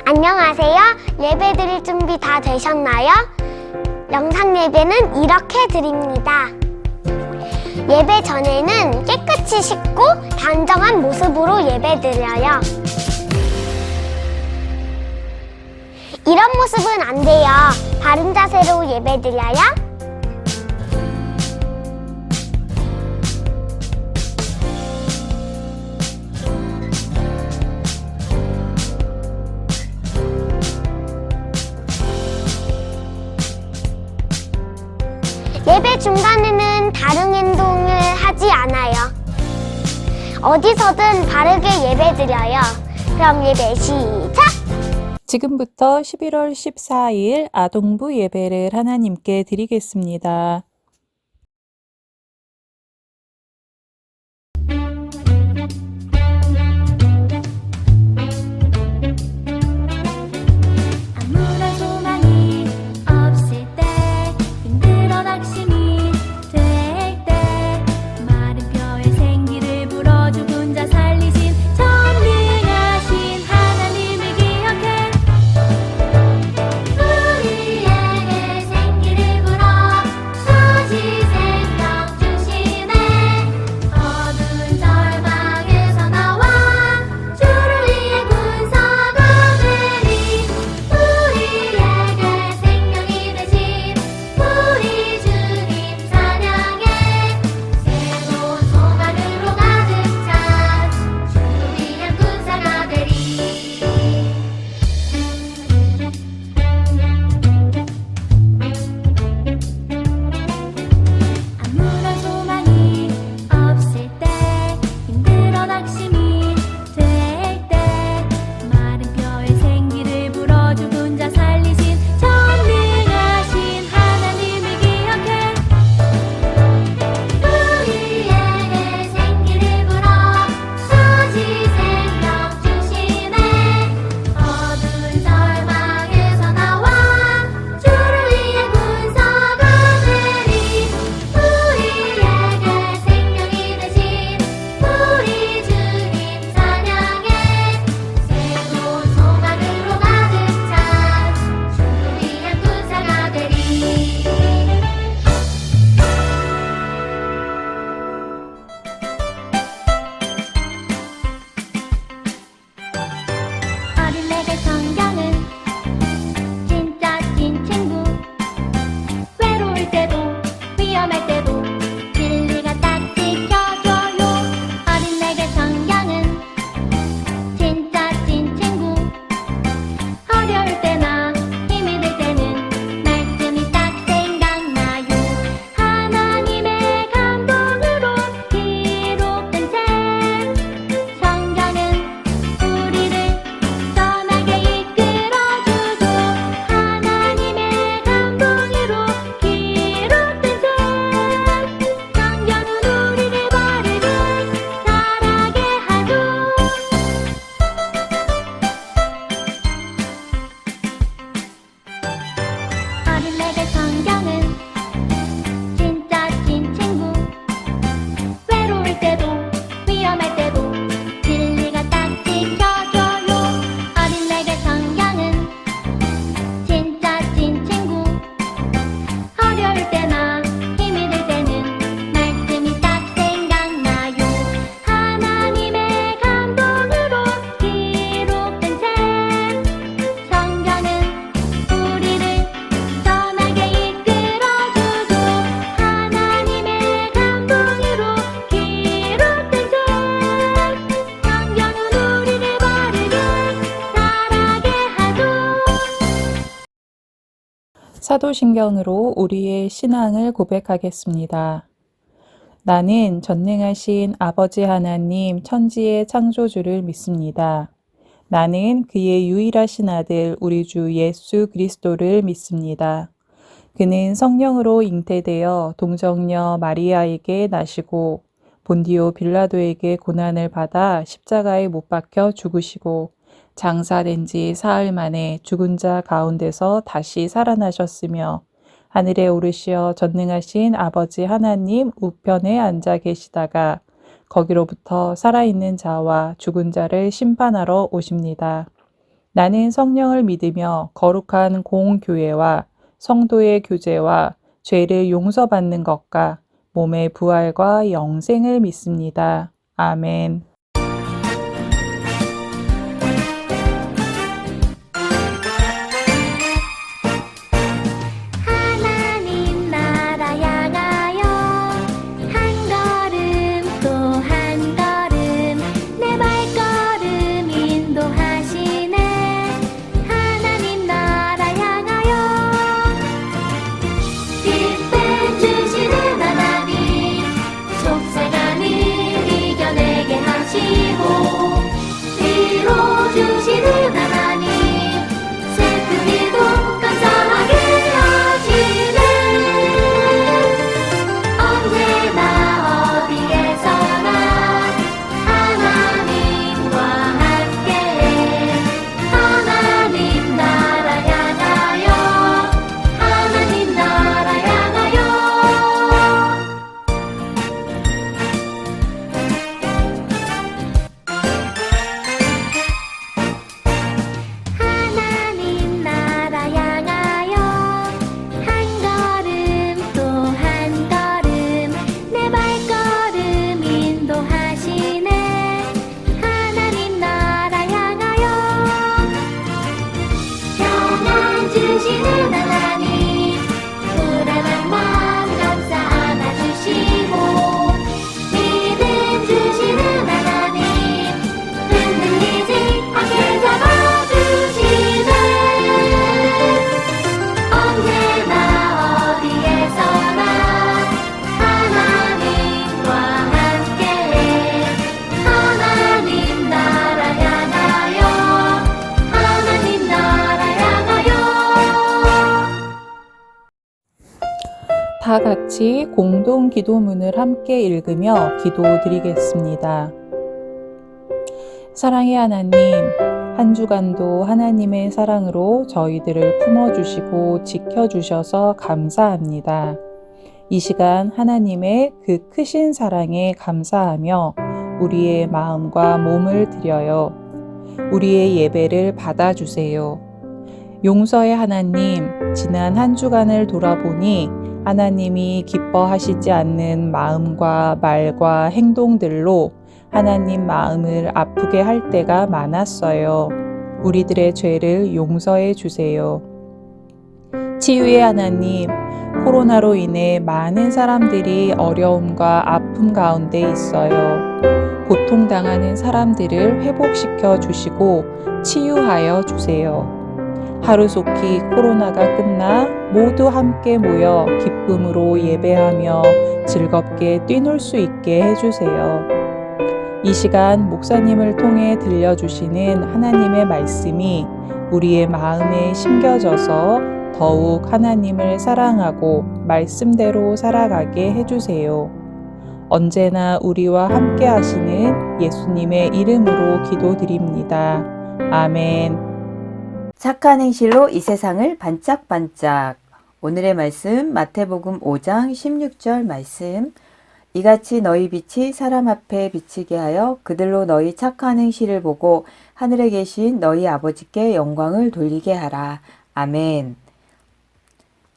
안녕하세요. 예배 드릴 준비 다 되셨나요? 영상 예배는 이렇게 드립니다. 예배 전에는 깨끗이 씻고 단정한 모습으로 예배 드려요. 이런 모습은 안 돼요. 바른 자세로 예배 드려요. 예배 중간에는 다른 행동을 하지 않아요. 어디서든 바르게 예배 드려요. 그럼 예배 시작! 지금부터 11월 14일 아동부 예배를 하나님께 드리겠습니다. 아무런 소망이 없을 때, 힘들어 낙심이 될 때, 마른 뼈에 생기를 불어 죽은 자 살리신 전능하신 하나님을 기억해. 우리에게 생기를 불어 다시 생명 주시네. 어두운 절망에서 나와 주를 위해 군사가 되리. 우리에게 생명이 되신 우리 주님 찬양해. 새로운 소망으로 가득 찬 주를 위한 군사가 되리. 아무런 소망이 없을 때, 힘들어 낙심이 될 때, 마른 뼈에 생기를 불어 죽은 자 살리신 전능하신 하나님을 기억해. 우리에게 생기를 불어 다시 생명 주시네. 어두운 절망에서 나와 주를 위해 군사가 되리. 우리에게 생명이 되신 우리 주님 찬양해. 새로운 소망으로 가득 찬 주를 위한 군사가 되리. 어린애들 성경은 진짜 찐 친구. 외로울 때도 위험할 때도 진리가 딱 지켜줘요. 어린애들 성경은 진짜 찐 친구. 어려울 때나 힘이 들 때는 말씀이 딱 생각나요. 하나님의 감동으로 기록된 책 성경은 우리를 선하게 이끌어주죠. 하나님의 감동으로 기록된 책 성경은 우리를 바르게 자라게 하죠. 어린애들 성경은 진짜 찐 친구. 외로울 때도 위험할 때도 진리가 딱 지켜줘요. 어린애들 성경은 진짜 찐 친구. 어려울 때나 힘이 들 때는 말씀이 딱 생각나요. 하나님의 감동으로 기록된 책 성경은 우리를 선하게 이끌어주죠. 하나님의 감동으로 기록된 책 성경은 우리를 바르게 자라게 하죠. 사도신경으로 우리의 신앙을 고백하겠습니다. 나는 전능하신 아버지 하나님 천지의 창조주를 믿습니다. 나는 그의 유일하신 아들 우리 주 예수 그리스도를 믿습니다. 그는 성령으로 잉태되어 동정녀 마리아에게 나시고 본디오 빌라도에게 고난을 받아 십자가에 못 박혀 죽으시고 장사된 지 사흘 만에 죽은 자 가운데서 다시 살아나셨으며 하늘에 오르시어 전능하신 아버지 하나님 우편에 앉아 계시다가 거기로부터 살아있는 자와 죽은 자를 심판하러 오십니다. 나는 성령을 믿으며 거룩한 공교회와 성도의 교제와 죄를 용서받는 것과 몸의 부활과 영생을 믿습니다. 아멘. 하나님 나라 향하여 한 걸음 또 한 걸음 내 발걸음 인도하시네. 하나님 나라 향하여 기쁨 주시는 하나님, 속상함을 이겨내게 하시고 위로 주시는 하나님, 슬프기도 감사하게 하시네. 언제나 어디에서나 하나님과 함께 하나님 나라 향하여 하나님 나라 향하여 하나님 나라 향하여 한 걸음 또 한 걸음 내 발걸음 인도하시네. 하나님 나라 향하여 평안 주시는 하나님, 불안한 마음 감사 안아주시고 믿음 주시는 하나님, 흔들리지 않게 잡아주시네. 언제나 어디에서나 하나님과 함께 하나님 나라 향하여 하나님 나라 향하여 다 같이 공동 기도문을 함께 읽으며 기도드리겠습니다. 사랑의 하나님, 한 주간도 하나님의 사랑으로 저희들을 품어주시고 지켜주셔서 감사합니다. 이 시간 하나님의 그 크신 사랑에 감사하며 우리의 마음과 몸을 드려요. 우리의 예배를 받아주세요. 용서의 하나님, 지난 한 주간을 돌아보니 하나님이 기뻐하시지 않는 마음과 말과 행동들로 하나님 마음을 아프게 할 때가 많았어요. 우리들의 죄를 용서해 주세요. 치유의 하나님, 코로나로 인해 많은 사람들이 어려움과 아픔 가운데 있어요. 고통당하는 사람들을 회복시켜 주시고 치유하여 주세요. 하루속히 코로나가 끝나 모두 함께 모여 기쁨으로 예배하며 즐겁게 뛰놀 수 있게 해주세요. 이 시간 목사님을 통해 들려주시는 하나님의 말씀이 우리의 마음에 심겨져서 더욱 하나님을 사랑하고 말씀대로 살아가게 해주세요. 언제나 우리와 함께 하시는 예수님의 이름으로 기도드립니다. 아멘. 착한 행실로 이 세상을 반짝반짝. 오늘의 말씀 마태복음 5장 16절 말씀. 이같이 너희 빛이 사람 앞에 비치게 하여 그들로 너희 착한 행실을 보고 하늘에 계신 너희 아버지께 영광을 돌리게 하라. 아멘.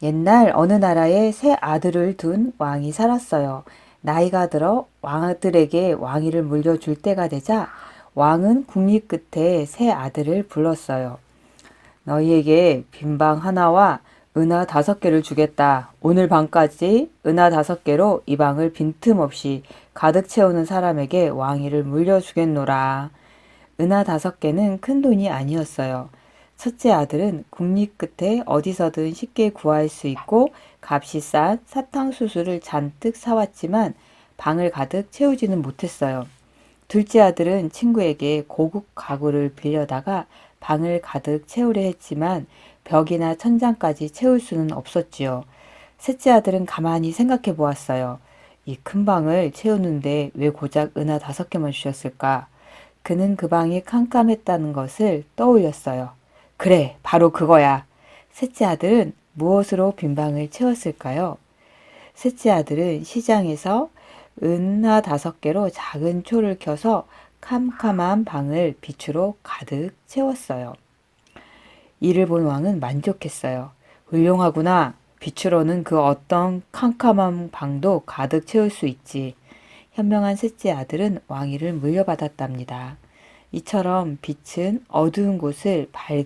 옛날 어느 나라에 세 아들을 둔 왕이 살았어요. 나이가 들어 왕들에게 왕위를 물려줄 때가 되자 왕은 국리 끝에 세 아들을 불렀어요. 너희에게 빈방 하나와 은하 5개를 주겠다. 오늘 밤까지 은하 5개로 이 방을 빈틈없이 가득 채우는 사람에게 왕위를 물려주겠노라. 은하 5개는 큰 돈이 아니었어요. 첫째 아들은 국리 끝에 어디서든 쉽게 구할 수 있고 값이 싼 사탕수수를 잔뜩 사왔지만 방을 가득 채우지는 못했어요. 둘째 아들은 친구에게 고급 가구를 빌려다가 방을 가득 채우려 했지만 벽이나 천장까지 채울 수는 없었지요. 셋째 아들은 가만히 생각해 보았어요. 이 큰 방을 채우는데 왜 고작 은하 5개만 주셨을까? 그는 그 방이 캄캄했다는 것을 떠올렸어요. 그래, 바로 그거야. 셋째 아들은 무엇으로 빈 방을 채웠을까요? 셋째 아들은 시장에서 은하 5개로 작은 초를 켜서 캄캄한 방을 빛으로 가득 채웠어요. 이를 본 왕은 만족했어요. 훌륭하구나. 빛으로는 그 어떤 캄캄한 방도 가득 채울 수 있지. 현명한 셋째 아들은 왕위를 물려받았답니다. 이처럼 빛은 어두운 곳을 밝은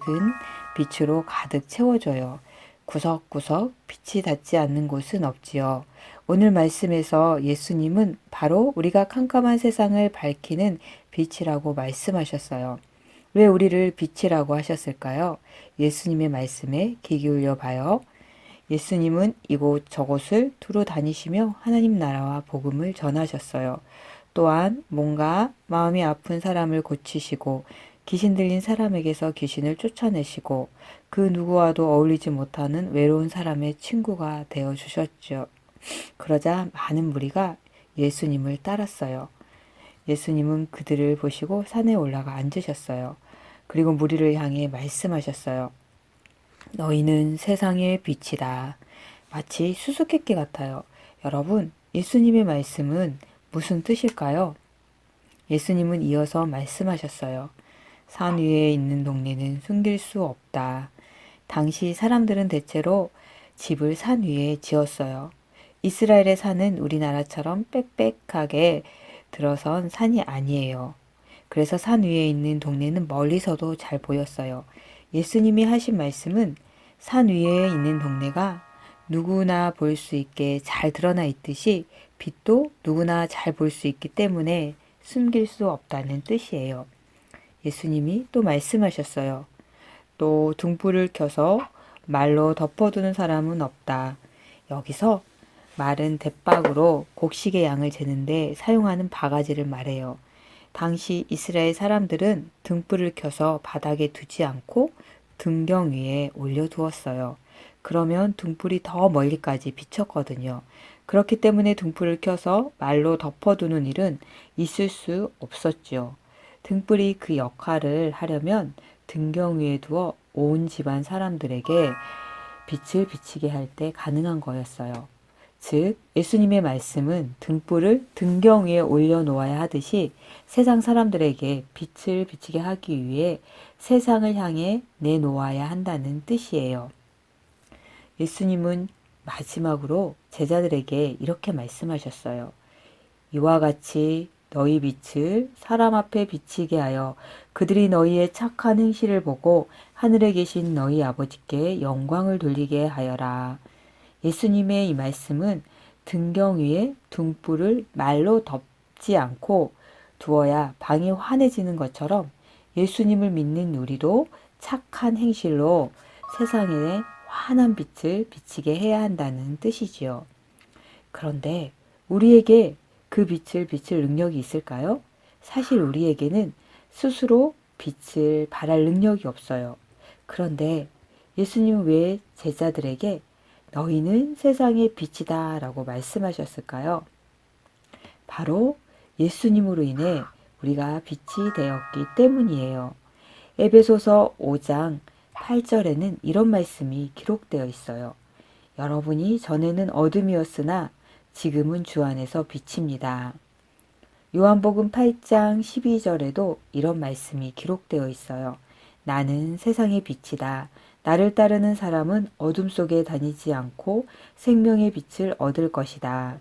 빛으로 가득 채워줘요. 구석구석 빛이 닿지 않는 곳은 없지요. 오늘 말씀에서 예수님은 바로 우리가 캄캄한 세상을 밝히는 빛이라고 말씀하셨어요. 왜 우리를 빛이라고 하셨을까요? 예수님의 말씀에 귀 기울여 봐요. 예수님은 이곳 저곳을 두루 다니시며 하나님 나라와 복음을 전하셨어요. 또한 뭔가 마음이 아픈 사람을 고치시고 귀신 들린 사람에게서 귀신을 쫓아내시고 그 누구와도 어울리지 못하는 외로운 사람의 친구가 되어 주셨죠. 그러자 많은 무리가 예수님을 따랐어요. 예수님은 그들을 보시고 산에 올라가 앉으셨어요. 그리고 무리를 향해 말씀하셨어요. 너희는 세상의 빛이다. 마치 수수께끼 같아요. 여러분, 예수님의 말씀은 무슨 뜻일까요? 예수님은 이어서 말씀하셨어요. 산 위에 있는 동네는 숨길 수 없다. 당시 사람들은 대체로 집을 산 위에 지었어요. 이스라엘의 산은 우리나라처럼 빽빽하게 들어선 산이 아니에요. 그래서 산 위에 있는 동네는 멀리서도 잘 보였어요. 예수님이 하신 말씀은 산 위에 있는 동네가 누구나 볼 수 있게 잘 드러나 있듯이 빛도 누구나 잘 볼 수 있기 때문에 숨길 수 없다는 뜻이에요. 예수님이 또 말씀하셨어요. 또 등불을 켜서 말로 덮어두는 사람은 없다. 여기서 말은 대박으로 곡식의 양을 재는데 사용하는 바가지를 말해요. 당시 이스라엘 사람들은 등불을 켜서 바닥에 두지 않고 등경 위에 올려두었어요. 그러면 등불이 더 멀리까지 비쳤거든요. 그렇기 때문에 등불을 켜서 말로 덮어두는 일은 있을 수 없었죠. 등불이 그 역할을 하려면 등경 위에 두어 온 집안 사람들에게 빛을 비치게 할 때 가능한 거였어요. 즉, 예수님의 말씀은 등불을 등경 위에 올려놓아야 하듯이 세상 사람들에게 빛을 비치게 하기 위해 세상을 향해 내놓아야 한다는 뜻이에요. 예수님은 마지막으로 제자들에게 이렇게 말씀하셨어요. 이와 같이 너희 빛을 사람 앞에 비치게 하여 그들이 너희의 착한 행실을 보고 하늘에 계신 너희 아버지께 영광을 돌리게 하여라. 예수님의 이 말씀은 등경 위에 등불을 말로 덮지 않고 두어야 방이 환해지는 것처럼 예수님을 믿는 우리도 착한 행실로 세상에 환한 빛을 비치게 해야 한다는 뜻이지요. 그런데 우리에게 그 빛을 비칠 능력이 있을까요? 사실 우리에게는 스스로 빛을 발할 능력이 없어요. 그런데 예수님은 왜 제자들에게 너희는 세상의 빛이다 라고 말씀하셨을까요? 바로 예수님으로 인해 우리가 빛이 되었기 때문이에요. 에베소서 5장 8절에는 이런 말씀이 기록되어 있어요. 여러분이 전에는 어둠이었으나 지금은 주 안에서 빛입니다. 요한복음 8장 12절에도 이런 말씀이 기록되어 있어요. 나는 세상의 빛이다. 나를 따르는 사람은 어둠 속에 다니지 않고 생명의 빛을 얻을 것이다.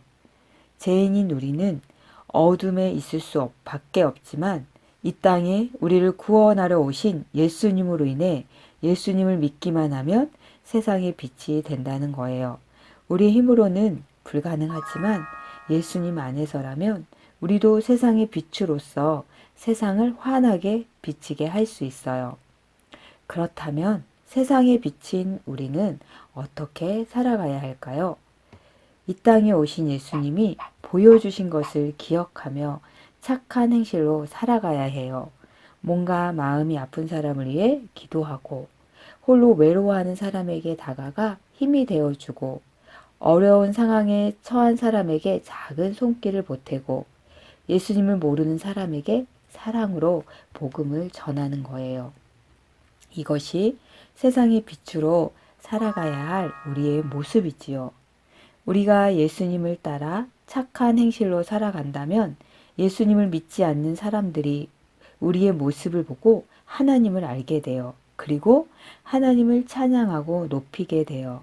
죄인인 우리는 어둠에 있을 수 밖에 없지만 이 땅에 우리를 구원하러 오신 예수님으로 인해 예수님을 믿기만 하면 세상의 빛이 된다는 거예요. 우리 힘으로는 불가능하지만 예수님 안에서라면 우리도 세상의 빛으로서 세상을 환하게 비치게 할 수 있어요. 그렇다면 세상에 비친 우리는 어떻게 살아가야 할까요? 이 땅에 오신 예수님이 보여주신 것을 기억하며 착한 행실로 살아가야 해요. 뭔가 마음이 아픈 사람을 위해 기도하고 홀로 외로워하는 사람에게 다가가 힘이 되어주고 어려운 상황에 처한 사람에게 작은 손길을 보태고 예수님을 모르는 사람에게 사랑으로 복음을 전하는 거예요. 이것이 세상의 빛으로 살아가야 할 우리의 모습이지요. 우리가 예수님을 따라 착한 행실로 살아간다면 예수님을 믿지 않는 사람들이 우리의 모습을 보고 하나님을 알게 돼요. 그리고 하나님을 찬양하고 높이게 돼요.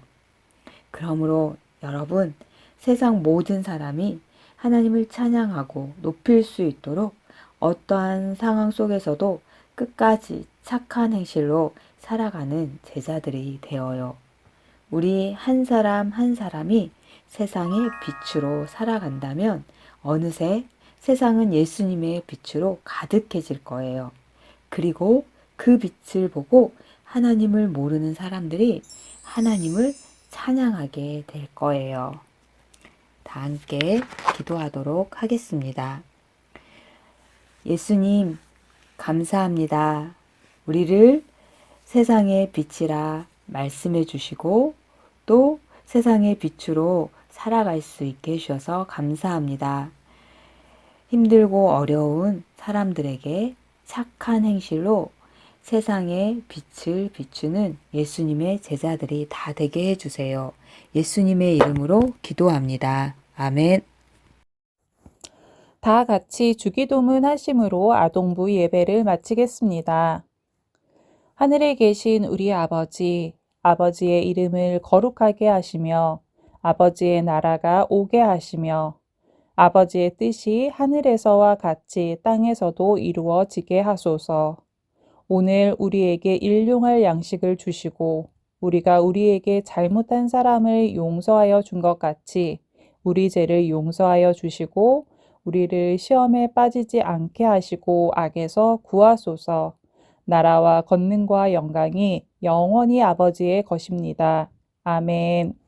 그러므로 여러분, 세상 모든 사람이 하나님을 찬양하고 높일 수 있도록 어떠한 상황 속에서도 끝까지 착한 행실로 살아가는 제자들이 되어요. 우리 한 사람 한 사람이 세상의 빛으로 살아간다면 어느새 세상은 예수님의 빛으로 가득해질 거예요. 그리고 그 빛을 보고 하나님을 모르는 사람들이 하나님을 찬양하게 될 거예요. 다 함께 기도하도록 하겠습니다. 예수님, 감사합니다. 우리를 세상의 빛이라 말씀해 주시고 또 세상의 빛으로 살아갈 수 있게 해주셔서 감사합니다. 힘들고 어려운 사람들에게 착한 행실로 세상의 빛을 비추는 예수님의 제자들이 다 되게 해주세요. 예수님의 이름으로 기도합니다. 아멘. 다 같이 주기도문 하심으로 아동부 예배를 마치겠습니다. 하늘에 계신 우리 아버지, 아버지의 이름을 거룩하게 하시며 아버지의 나라가 오게 하시며 아버지의 뜻이 하늘에서와 같이 땅에서도 이루어지게 하소서. 오늘 우리에게 일용할 양식을 주시고 우리가 우리에게 잘못한 사람을 용서하여 준 것 같이 우리 죄를 용서하여 주시고 우리를 시험에 빠지지 않게 하시고 악에서 구하소서. 나라와 권능과 영광이 영원히 아버지의 것입니다. 아멘.